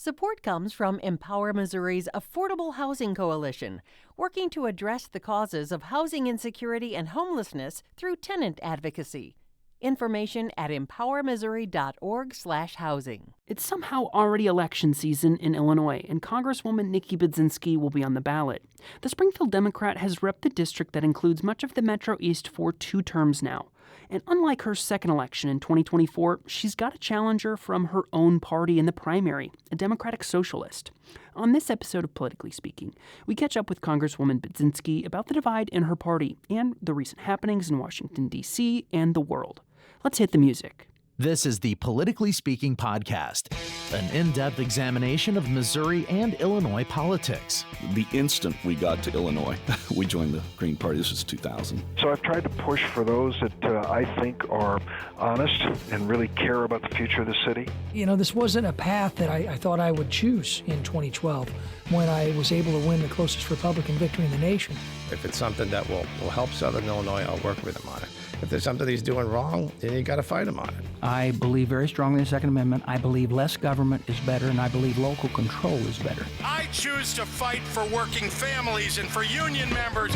Support comes from Empower Missouri's Affordable Housing Coalition, working to address the causes of housing insecurity and homelessness through tenant advocacy. Information at empowermissouri.org/housing. It's somehow already election season in Illinois, and Congresswoman Nikki Budzinski will be on the ballot. The Springfield Democrat has repped the district that includes much of the Metro East for 2 terms now. And unlike her second election in 2024, she's got a challenger from her own party in the primary, a Democratic socialist. On this episode of Politically Speaking, we catch up with Congresswoman Budzinski about the divide in her party and the recent happenings in Washington, D.C. and the world. Let's hit the music. This is the Politically Speaking podcast, an in-depth examination of Missouri and Illinois politics. The instant we got to Illinois, we joined the Green Party. This was 2000. So I've tried to push for those that I think are honest and really care about the future of the city. You know, this wasn't a path that I thought I would choose in 2012 when I was able to win the closest Republican victory in the nation. If it's something that will help Southern Illinois, I'll work with him on it. If there's something he's doing wrong, then you got to fight him on it. I believe very strongly in the Second Amendment. I believe less government is better, and I believe local control is better. I choose to fight for working families and for union members.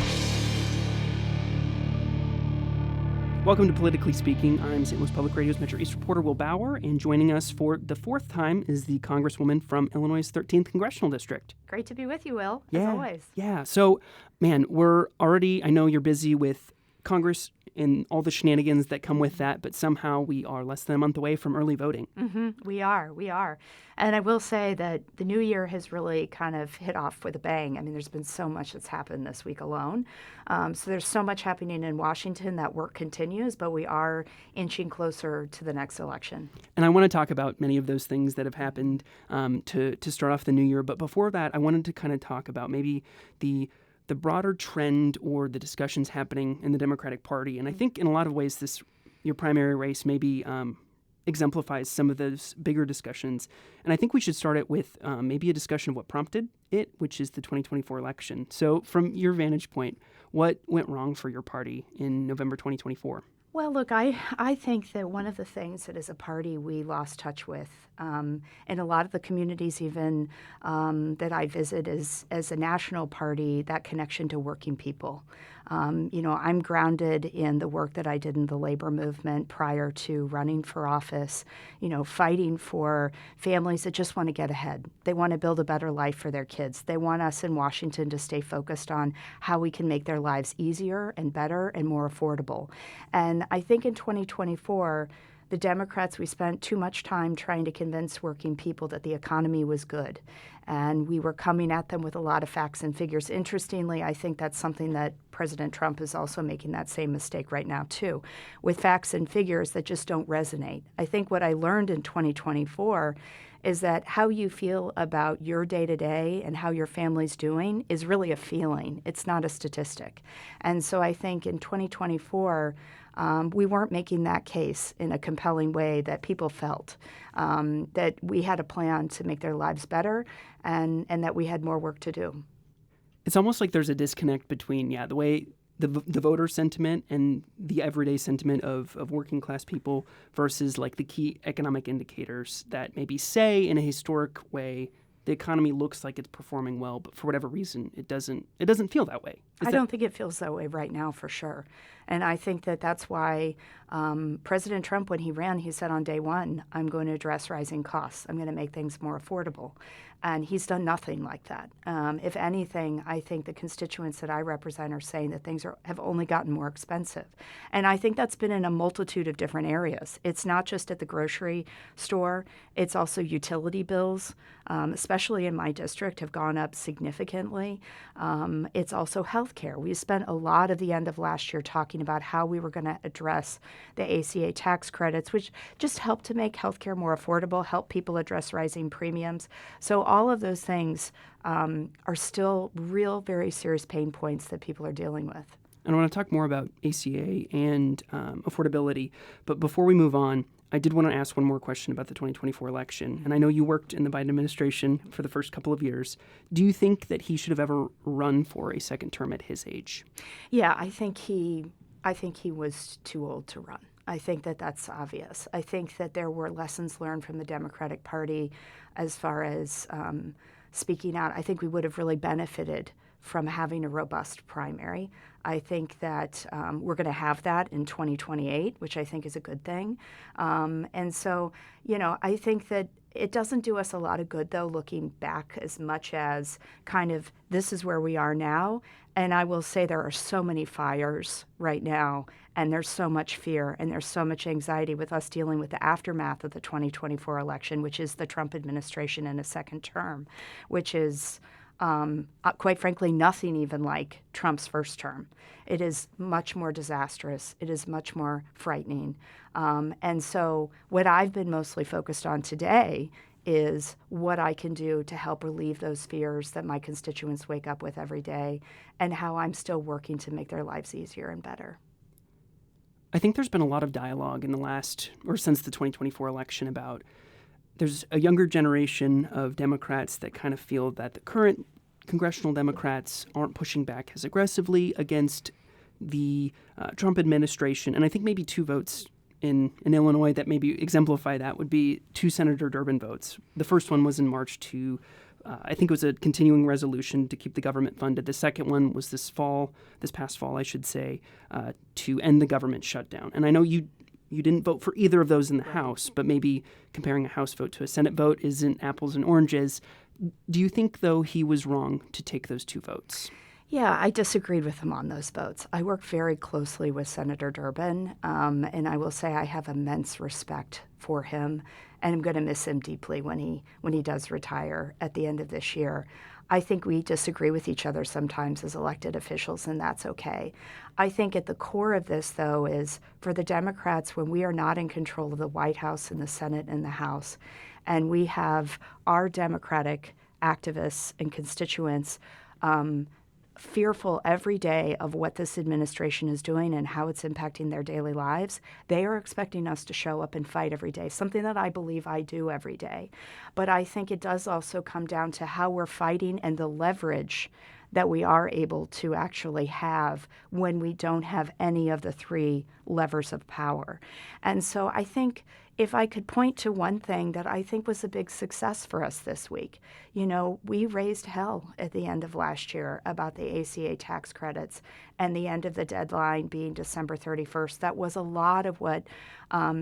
Welcome to Politically Speaking. I'm St. Louis Public Radio's Metro East reporter Will Bauer, and joining us for the 4th time is the Congresswoman from Illinois' 13th Congressional District. Great to be with you, Will, as always. Yeah. So, man, we're already, I know you're busy with Congress and all the shenanigans that come with that, but somehow we are less than a month away from early voting. We are. And I will say that the new year has really kind of hit off with a bang. I mean, there's been so much that's happened this week alone. So there's so much happening in Washington. That work continues, but we are inching closer to the next election. And I want to talk about many of those things that have happened to start off the new year. But before that, I wanted to kind of talk about maybe the broader trend or the discussions happening in the Democratic Party. And I think in a lot of ways, your primary race maybe exemplifies some of those bigger discussions. And I think we should start it with maybe a discussion of what prompted it, which is the 2024 election. So from your vantage point, what went wrong for your party in November 2024? Well, look, I think that one of the things that as a party we lost touch with, and a lot of the communities even that I visit as a national party, that connection to working people. I'm grounded in the work that I did in the labor movement prior to running for office, fighting for families that just want to get ahead. They want to build a better life for their kids. They want us in Washington to stay focused on how we can make their lives easier and better and more affordable. And I think in 2024, the Democrats, we spent too much time trying to convince working people that the economy was good. And we were coming at them with a lot of facts and figures. Interestingly, I think that's something that President Trump is also making that same mistake right now, too, with facts and figures that just don't resonate. I think what I learned in 2024 is that how you feel about your day-to-day and how your family's doing is really a feeling. It's not a statistic. And so I think in 2024, we weren't making that case in a compelling way that people felt, that we had a plan to make their lives better and that we had more work to do. It's almost like there's a disconnect between, the way the voter sentiment and the everyday sentiment of working class people versus like the key economic indicators that maybe say in a historic way the economy looks like it's performing well, but for whatever reason it doesn't feel that way. I don't think it feels that way right now for sure. And I think that that's why President Trump, when he ran, he said on day one, I'm going to address rising costs. I'm going to make things more affordable. And he's done nothing like that. If anything, I think the constituents that I represent are saying that things have only gotten more expensive. And I think that's been in a multitude of different areas. It's not just at the grocery store. It's also utility bills, especially in my district, have gone up significantly. It's also health care. We spent a lot of the end of last year talking about how we were going to address the ACA tax credits, which just help to make health care more affordable, help people address rising premiums. So all of those things are still real, very serious pain points that people are dealing with. And I want to talk more about ACA and affordability. But before we move on, I did want to ask one more question about the 2024 election. And I know you worked in the Biden administration for the first couple of years. Do you think that he should have ever run for a second term at his age? Yeah, I think he was too old to run. I think that that's obvious. I think that there were lessons learned from the Democratic Party as far as speaking out. I think we would have really benefited from having a robust primary. I think that we're going to have that in 2028, which I think is a good thing. And so, I think that it doesn't do us a lot of good, though, looking back as much as kind of this is where we are now. And I will say there are so many fires right now, and there's so much fear, and there's so much anxiety with us dealing with the aftermath of the 2024 election, which is the Trump administration in a second term, which is quite frankly, nothing even like Trump's first term. It is much more disastrous. It is much more frightening. And so what I've been mostly focused on today is what I can do to help relieve those fears that my constituents wake up with every day, and how I'm still working to make their lives easier and better. I think there's been a lot of dialogue in the last, or since the 2024 election, about there's a younger generation of Democrats that kind of feel that the current congressional Democrats aren't pushing back as aggressively against the Trump administration. And I think maybe two votes in Illinois that maybe exemplify that would be two Senator Durbin votes. The first one was in March to, I think it was a continuing resolution to keep the government funded. The second one was this past fall, I should say, to end the government shutdown. And I know you didn't vote for either of those in the House, but maybe comparing a House vote to a Senate vote isn't apples and oranges. Do you think, though, he was wrong to take those two votes? Yeah, I disagreed with him on those votes. I work very closely with Senator Durbin, and I will say I have immense respect for him, and I'm going to miss him deeply when he does retire at the end of this year. I think we disagree with each other sometimes as elected officials, and that's okay. I think at the core of this, though, is for the Democrats, when we are not in control of the White House and the Senate and the House, and we have our Democratic activists and constituents fearful every day of what this administration is doing and how it's impacting their daily lives, they are expecting us to show up and fight every day, something that I believe I do every day. But I think it does also come down to how we're fighting and the leverage that we are able to actually have when we don't have any of the three levers of power. And so I think if I could point to one thing that I think was a big success for us this week, we raised hell at the end of last year about the ACA tax credits, and the end of the deadline being December 31st. That was a lot of what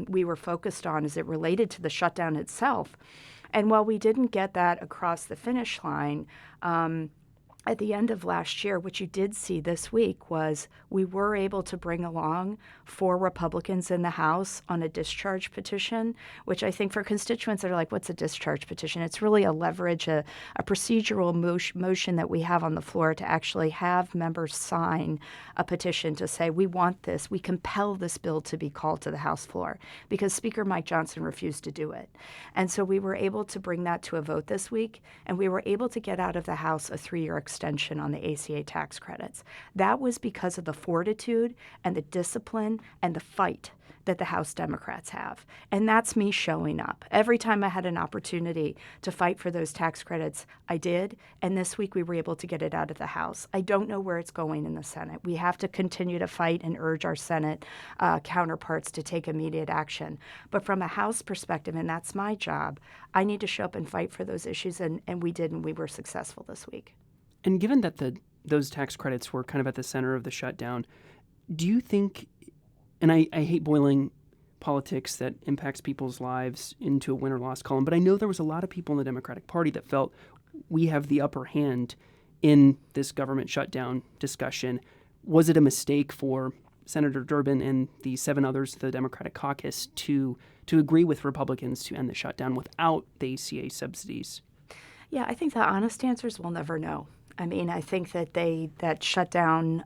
we were focused on as it related to the shutdown itself. And while we didn't get that across the finish line, at the end of last year, what you did see this week was we were able to bring along 4 Republicans in the House on a discharge petition, which I think for constituents that are like, what's a discharge petition? It's really a leverage, a procedural motion that we have on the floor to actually have members sign a petition to say, we want this, we compel this bill to be called to the House floor, because Speaker Mike Johnson refused to do it. And so we were able to bring that to a vote this week, and we were able to get out of the House a 3-year extension on the ACA tax credits. That was because of the fortitude and the discipline and the fight that the House Democrats have. And that's me showing up. Every time I had an opportunity to fight for those tax credits, I did. And this week we were able to get it out of the House. I don't know where it's going in the Senate. We have to continue to fight and urge our Senate counterparts to take immediate action. But from a House perspective, and that's my job, I need to show up and fight for those issues. And we did, and we were successful this week. And given that those tax credits were kind of at the center of the shutdown, do you think, and I hate boiling politics that impacts people's lives into a win or loss column, but I know there was a lot of people in the Democratic Party that felt we have the upper hand in this government shutdown discussion. Was it a mistake for Senator Durbin and the 7 others of the Democratic caucus to agree with Republicans to end the shutdown without the ACA subsidies? Yeah, I think the honest answer is we'll never know. I mean, I think that that shutdown,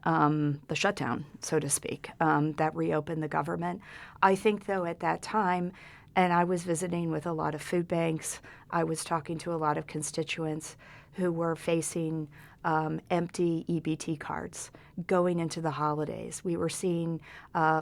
the shutdown, so to speak, that reopened the government. I think, though, at that time, and I was visiting with a lot of food banks, I was talking to a lot of constituents who were facing empty EBT cards going into the holidays. We were seeing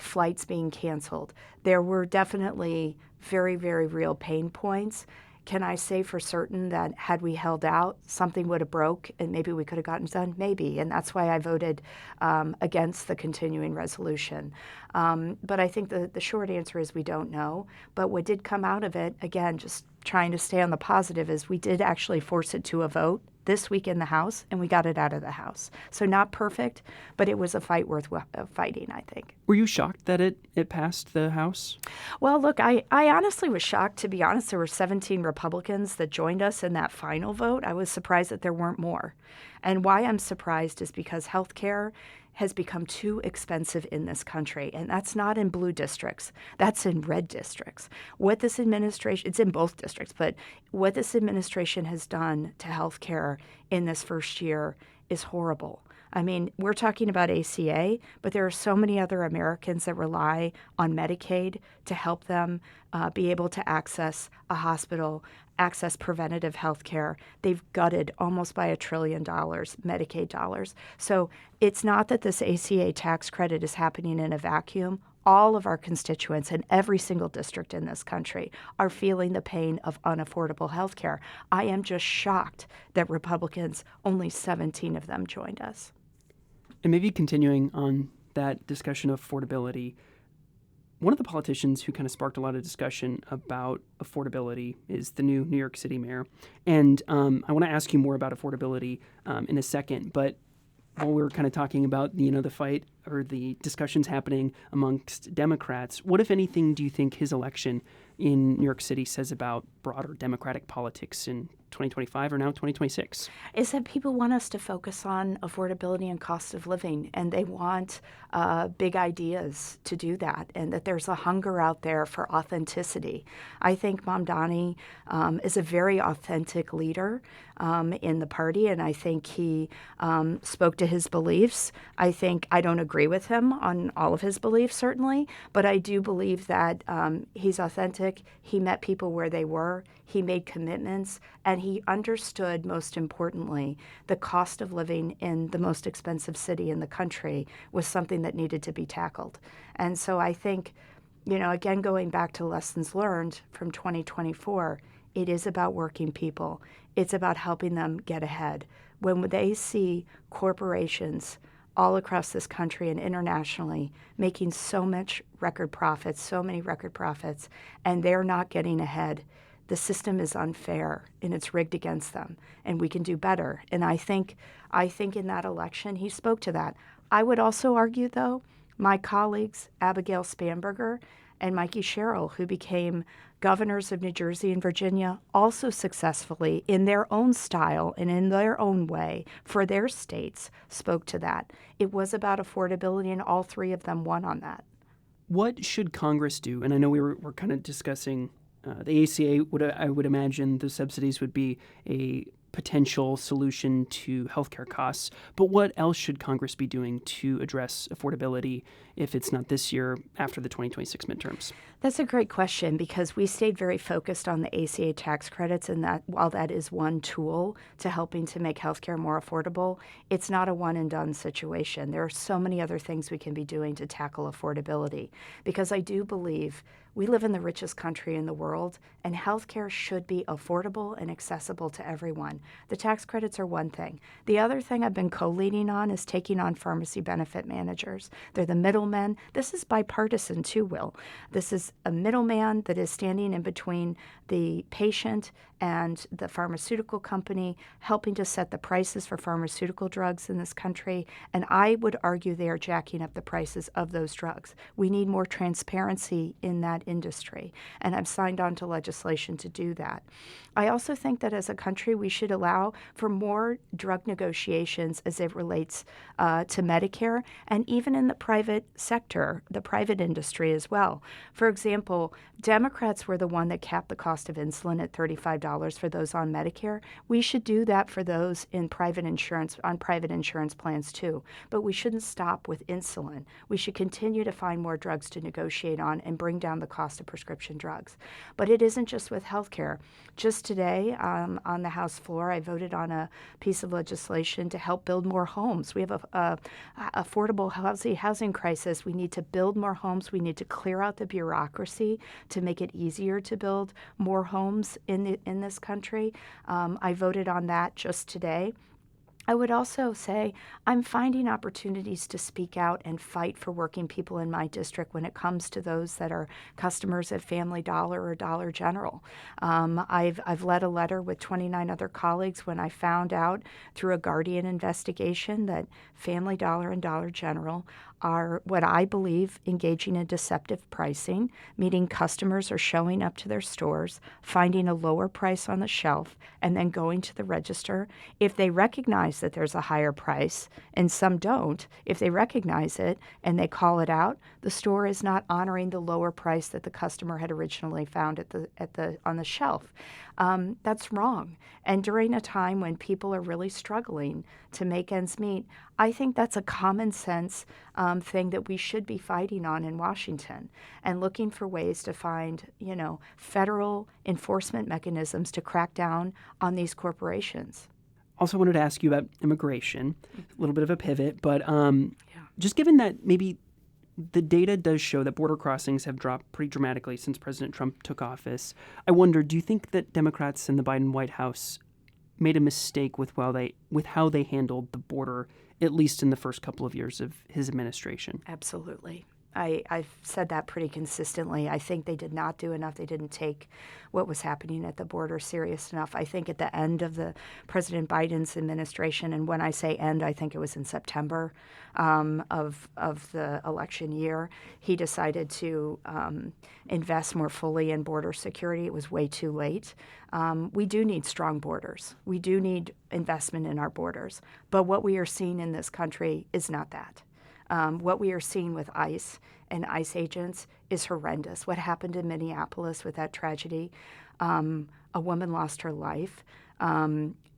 flights being canceled. There were definitely very, very real pain points. Can I say for certain that had we held out, something would have broke and maybe we could have gotten it done? Maybe, and that's why I voted against the continuing resolution. But I think the short answer is we don't know. But what did come out of it, again, just trying to stay on the positive, is we did actually force it to a vote this week in the House, and we got it out of the House. So not perfect, but it was a fight worth fighting, I think. Were you shocked that it passed the House? Well, look, I honestly was shocked. To be honest, there were 17 Republicans that joined us in that final vote. I was surprised that there weren't more. And why I'm surprised is because health care has become too expensive in this country. And that's not in blue districts. That's in red districts. What this administration, it's in both districts, but what this administration has done to health care in this first year is horrible. I mean, we're talking about ACA, but there are so many other Americans that rely on Medicaid to help them be able to access a hospital, access preventative health care. They've gutted almost by $1 trillion Medicaid dollars. So it's not that this ACA tax credit is happening in a vacuum. All of our constituents in every single district in this country are feeling the pain of unaffordable health care. I am just shocked that Republicans, only 17 of them joined us. And maybe continuing on that discussion of affordability, one of the politicians who kind of sparked a lot of discussion about affordability is the new New York City mayor. And I want to ask you more about affordability in a second. But while we're kind of talking about, the fight or the discussions happening amongst Democrats, what, if anything, do you think his election in New York City says about broader Democratic politics in 2025 or now 2026? Is that people want us to focus on affordability and cost of living, and they want big ideas to do that, and that there's a hunger out there for authenticity. I think Mamdani is a very authentic leader in the party, and I think he spoke to his beliefs. I don't agree with him on all of his beliefs, certainly, but I do believe that he's authentic. He met people where they were. He made commitments, and he understood, most importantly, the cost of living in the most expensive city in the country was something that needed to be tackled. And so I think, again, going back to lessons learned from 2024, it is about working people. It's about helping them get ahead. When they see corporations all across this country and internationally making so many record profits, and they're not getting ahead, the system is unfair and it's rigged against them, and we can do better. And I think in that election, he spoke to that. I would also argue, though, my colleagues, Abigail Spanberger and Mikey Sherrill, who became governors of New Jersey and Virginia, also successfully, in their own style and in their own way, for their states, spoke to that. It was about affordability, and all three of them won on that. What should Congress do? And I know we're kind of discussing the ACA. I would imagine the subsidies would be a potential solution to healthcare costs. But what else should Congress be doing to address affordability if it's not this year, after the 2026 midterms? That's a great question, because we stayed very focused on the ACA tax credits, and that while that is one tool to helping to make healthcare more affordable, it's not a one-and-done situation. There are so many other things we can be doing to tackle affordability, because I do believe we live in the richest country in the world, and healthcare should be affordable and accessible to everyone. The tax credits are one thing. The other thing I've been co-leading on is taking on pharmacy benefit managers. They're the middlemen. This is bipartisan too, Will. This is a middleman that is standing in between the patient and the pharmaceutical company, helping to set the prices for pharmaceutical drugs in this country. And I would argue they are jacking up the prices of those drugs. We need more transparency in that industry, and I've signed on to legislation to do that. I also think that as a country, we should allow for more drug negotiations as it relates to Medicare, and even in the private sector, the private industry as well. For example, Democrats were the one that capped the cost of insulin at $35 for those on Medicare. We should do that for those in private insurance, on private insurance plans too. But we shouldn't stop with insulin. We should continue to find more drugs to negotiate on and bring down the cost of prescription drugs. But it isn't just with healthcare. Just today on the House floor, I voted on a piece of legislation to help build more homes. We have a affordable housing crisis. We need to build more homes. We need to clear out the bureaucracy to make it easier to build more homes in this country. I voted on that just today. I would also say I'm finding opportunities to speak out and fight for working people in my district when it comes to those that are customers at Family Dollar or Dollar General. I've led a letter with 29 other colleagues when I found out through a Guardian investigation that Family Dollar and Dollar General are what I believe engaging in deceptive pricing, meaning customers are showing up to their stores, finding a lower price on the shelf, and then going to the register. If they recognize that there's a higher price, and some don't, if they recognize it and they call it out, the store is not honoring the lower price that the customer had originally found on the shelf. That's wrong. And during a time when people are really struggling to make ends meet, I think that's a common sense thing that we should be fighting on in Washington and looking for ways to find, federal enforcement mechanisms to crack down on these corporations. Also wanted to ask you about immigration, a little bit of a pivot, but just given that maybe the data does show that border crossings have dropped pretty dramatically since President Trump took office, I wonder, do you think that Democrats in the Biden White House made a mistake with how they handled the border, at least in the first couple of years of his administration? Absolutely. I've said that pretty consistently. I think they did not do enough. They didn't take what was happening at the border serious enough. I think at the end of the President Biden's administration, and when I say end, I think it was in September of the election year, he decided to invest more fully in border security. It was way too late. We do need strong borders. We do need investment in our borders. But what we are seeing in this country is not that. What we are seeing with ICE and ICE agents is horrendous. What happened in Minneapolis with that tragedy, a woman lost her life,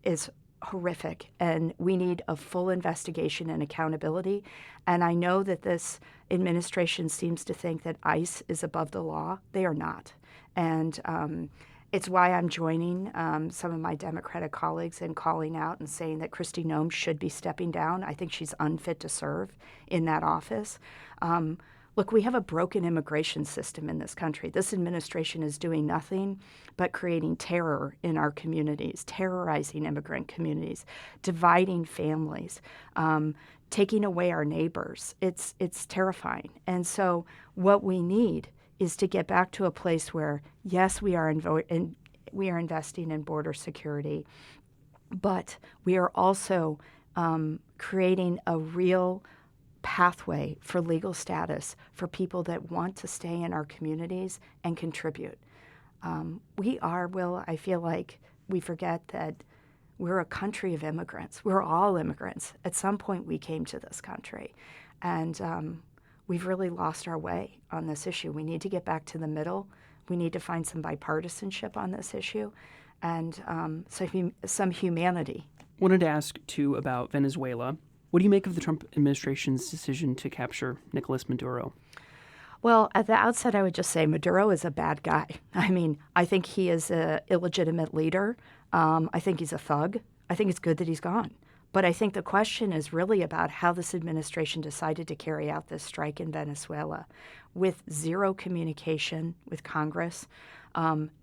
is horrific. And we need a full investigation and accountability. And I know that this administration seems to think that ICE is above the law. They are not. And it's why I'm joining some of my Democratic colleagues in calling out and saying that Kristi Noem should be stepping down. I think she's unfit to serve in that office. Look, we have a broken immigration system in this country. This administration is doing nothing but creating terror in our communities, terrorizing immigrant communities, dividing families, taking away our neighbors. It's terrifying. And so what we need is to get back to a place where, yes, we are investing in border security, but we are also creating a real pathway for legal status for people that want to stay in our communities and contribute. I feel like we forget that we're a country of immigrants. We're all immigrants. At some point, we came to this country, and we've really lost our way on this issue. We need to get back to the middle. We need to find some bipartisanship on this issue and some humanity. Wanted to ask, too, about Venezuela. What do you make of the Trump administration's decision to capture Nicolas Maduro? Well, at the outset, I would just say Maduro is a bad guy. I mean, I think he is an illegitimate leader. I think he's a thug. I think it's good that he's gone. But I think the question is really about how this administration decided to carry out this strike in Venezuela with zero communication with Congress,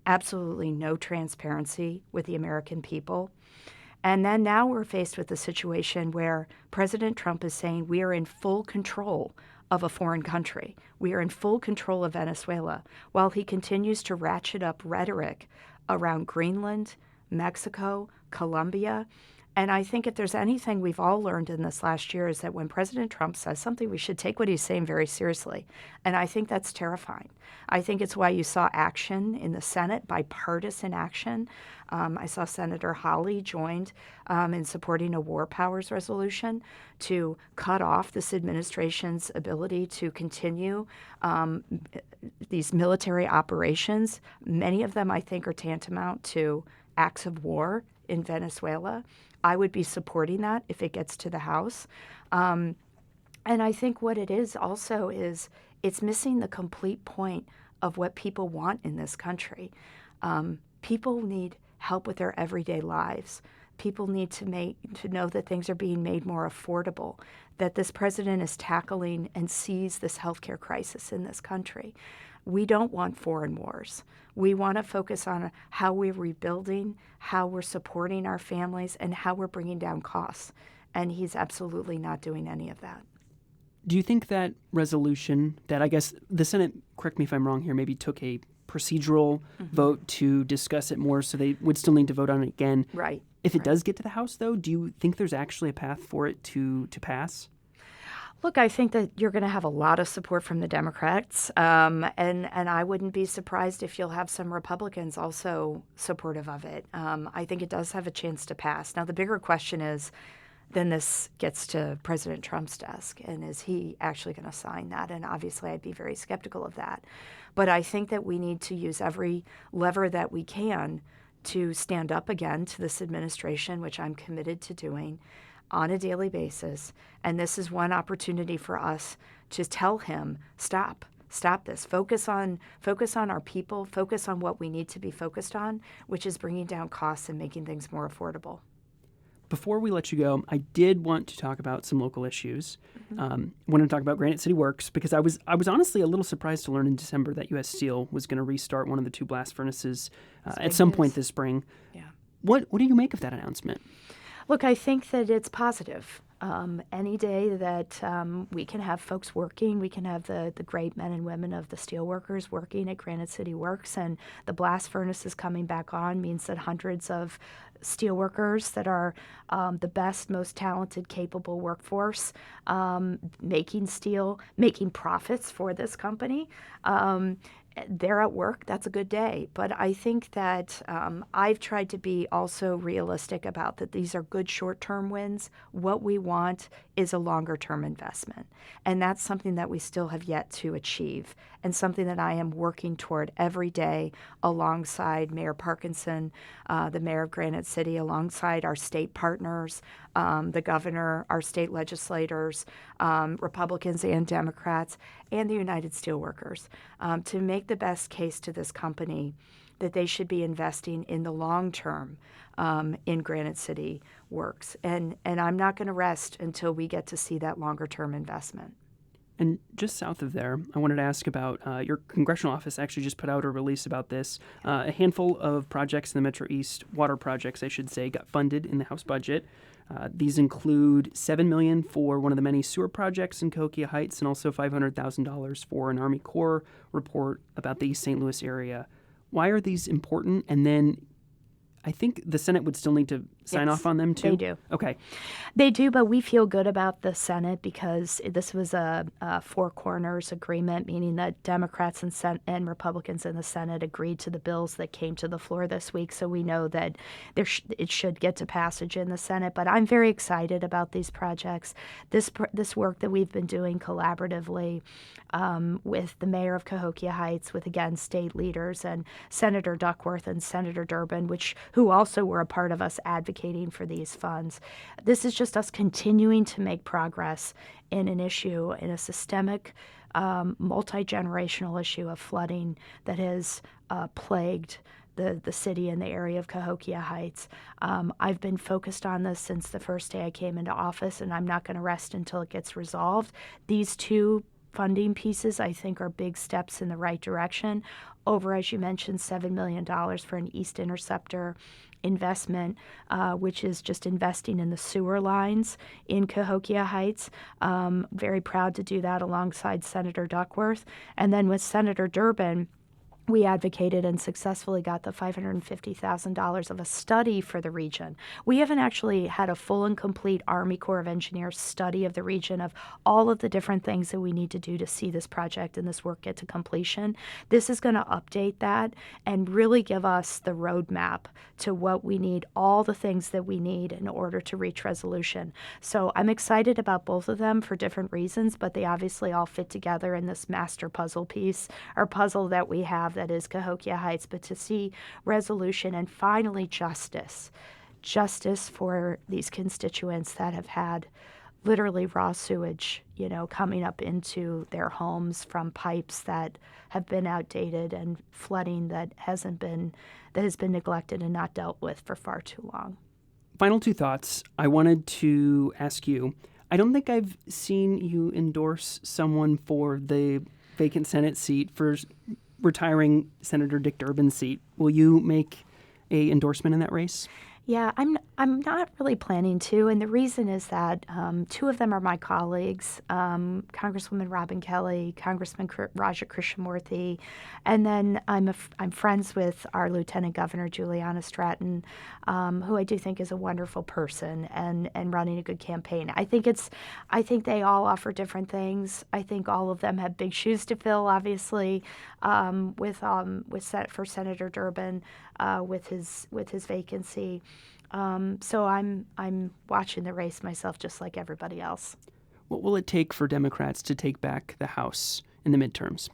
absolutely no transparency with the American people. And then now we're faced with a situation where President Trump is saying we are in full control of a foreign country. We are in full control of Venezuela, while he continues to ratchet up rhetoric around Greenland, Mexico, Colombia. And I think if there's anything we've all learned in this last year is that when President Trump says something, we should take what he's saying very seriously. And I think that's terrifying. I think it's why you saw action in the Senate, bipartisan action. I saw Senator Hawley joined in supporting a war powers resolution to cut off this administration's ability to continue these military operations. Many of them, I think, are tantamount to acts of war in Venezuela. I would be supporting that if it gets to the House. And I think what it is also is it's missing the complete point of what people want in this country. People need help with their everyday lives. People need to know that things are being made more affordable, that this president is tackling and sees this healthcare crisis in this country. We don't want foreign wars. We want to focus on how we're rebuilding, how we're supporting our families, and how we're bringing down costs. And he's absolutely not doing any of that. Do you think that resolution that I guess the Senate, correct me if I'm wrong here, maybe took a procedural vote to discuss it more, so they would still need to vote on it again? Right. If it does get to the House, though, do you think there's actually a path for it to pass? Look, I think that you're going to have a lot of support from the Democrats, and I wouldn't be surprised if you'll have some Republicans also supportive of it. I think it does have a chance to pass. Now, the bigger question is, then this gets to President Trump's desk, and is he actually going to sign that? And obviously, I'd be very skeptical of that. But I think that we need to use every lever that we can to stand up again to this administration, which I'm committed to doing on a daily basis. And this is one opportunity for us to tell him, stop this. Focus on our people, focus on what we need to be focused on, which is bringing down costs and making things more affordable. Before we let you go, I did want to talk about some local issues. I wanted to talk about Granite City Works because I was honestly a little surprised to learn in December that U.S. Steel was going to restart one of the 2 blast furnaces at some point this spring. Yeah. What do you make of that announcement? Look, I think that it's positive. Any day that we can have folks working, we can have the great men and women of the steelworkers working at Granite City Works, and the blast furnaces coming back on means that hundreds of steelworkers that are the best, most talented, capable workforce making steel, making profits for this company. They're at work. That's a good day. But I think that I've tried to be also realistic about that these are good short-term wins. What we want is a longer-term investment. And that's something that we still have yet to achieve, and something that I am working toward every day alongside Mayor Parkinson, the mayor of Granite City, alongside our state partners, the governor, our state legislators, Republicans and Democrats, and the United Steelworkers, to make the best case to this company that they should be investing in the long term in Granite City Works. And I'm not going to rest until we get to see that longer term investment. And just south of there, I wanted to ask about your congressional office actually just put out a release about this. A handful of projects in the Metro East, water projects, I should say, got funded in the House budget. These include $7 million for one of the many sewer projects in Cahokia Heights, and also $500,000 for an Army Corps report about the East St. Louis area. Why are these important? And then I think the Senate would still need to sign off on them, too? They do. Okay. They do, but we feel good about the Senate because this was a four corners agreement, meaning that Democrats and Republicans in the Senate agreed to the bills that came to the floor this week, so we know that it should get to passage in the Senate. But I'm very excited about these projects. This work that we've been doing collaboratively with the mayor of Cahokia Heights, with, again, state leaders, and Senator Duckworth and Senator Durbin, who also were a part of us advocating for these funds. This is just us continuing to make progress in an issue, in a systemic, multi-generational issue of flooding that has plagued the city and the area of Cahokia Heights. I've been focused on this since the first day I came into office, and I'm not going to rest until it gets resolved. These two funding pieces, I think, are big steps in the right direction. Over, as you mentioned, $7 million for an East Interceptor investment, which is just investing in the sewer lines in Cahokia Heights. Very proud to do that alongside Senator Duckworth. And then with Senator Durbin, we advocated and successfully got the $550,000 of a study for the region. We haven't actually had a full and complete Army Corps of Engineers study of the region, of all of the different things that we need to do to see this project and this work get to completion. This is going to update that and really give us the roadmap to what we need, all the things that we need in order to reach resolution. So I'm excited about both of them for different reasons, but they obviously all fit together in this master puzzle piece, or puzzle that we have, that is Cahokia Heights. But to see resolution and finally justice for these constituents that have had literally raw sewage, coming up into their homes from pipes that have been outdated and flooding that has been neglected and not dealt with for far too long. Final two thoughts. I wanted to ask you, I don't think I've seen you endorse someone for the vacant Senate seat, for retiring Senator Dick Durbin's seat. Will you make a endorsement in that race? Yeah, I'm not really planning to, and the reason is that two of them are my colleagues, Congresswoman Robin Kelly, Congressman Raja Krishnamurthy, and then I'm friends with our Lieutenant Governor Juliana Stratton, who I do think is a wonderful person and running a good campaign. I think they all offer different things. I think all of them have big shoes to fill, obviously, for Senator Durbin with his vacancy. So I'm watching the race myself, just like everybody else. What will it take for Democrats to take back the House in the midterms?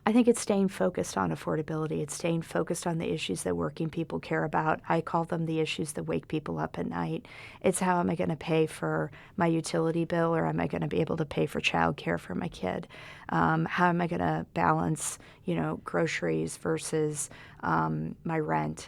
I think it's staying focused on affordability. It's staying focused on the issues that working people care about. I call them the issues that wake people up at night. It's how am I going to pay for my utility bill, or am I going to be able to pay for childcare for my kid? How am I going to balance, groceries versus my rent?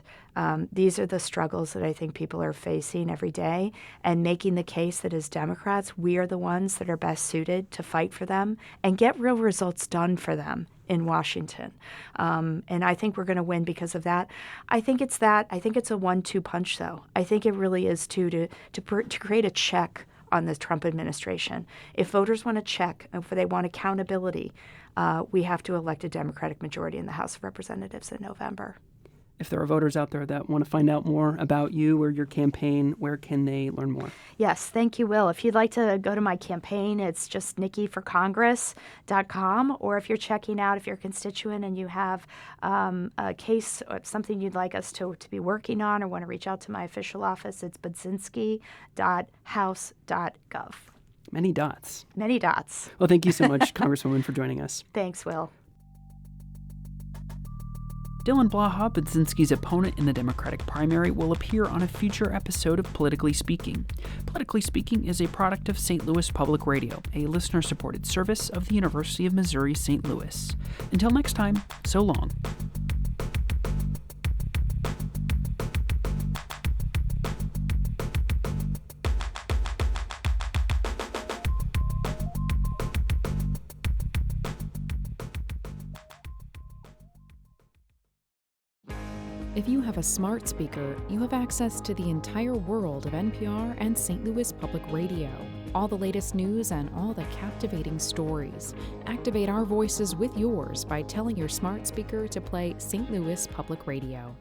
These are the struggles that I think people are facing every day, and making the case that as Democrats, we are the ones that are best suited to fight for them and get real results done for them in Washington. And I think we're going to win because of that. I think it's that. I think it's a 1-2 punch, though. I think it really is to create a check on the Trump administration. If voters want a check, if they want accountability, we have to elect a Democratic majority in the House of Representatives in November. If there are voters out there that want to find out more about you or your campaign, where can they learn more? Yes, thank you, Will. If you'd like to go to my campaign, it's just nikkiforcongress.com. Or if you're checking out, if you're a constituent and you have a case or something you'd like us to be working on or want to reach out to my official office, it's budzinski.house.gov. Many dots. Many dots. Well, thank you so much, Congresswoman, for joining us. Thanks, Will. Dylan Blaha, Budzinski's opponent in the Democratic primary, will appear on a future episode of Politically Speaking. Politically Speaking is a product of St. Louis Public Radio, a listener-supported service of the University of Missouri St. Louis. Until next time, so long. If you have a smart speaker, you have access to the entire world of NPR and St. Louis Public Radio. All the latest news and all the captivating stories. Activate our voices with yours by telling your smart speaker to play St. Louis Public Radio.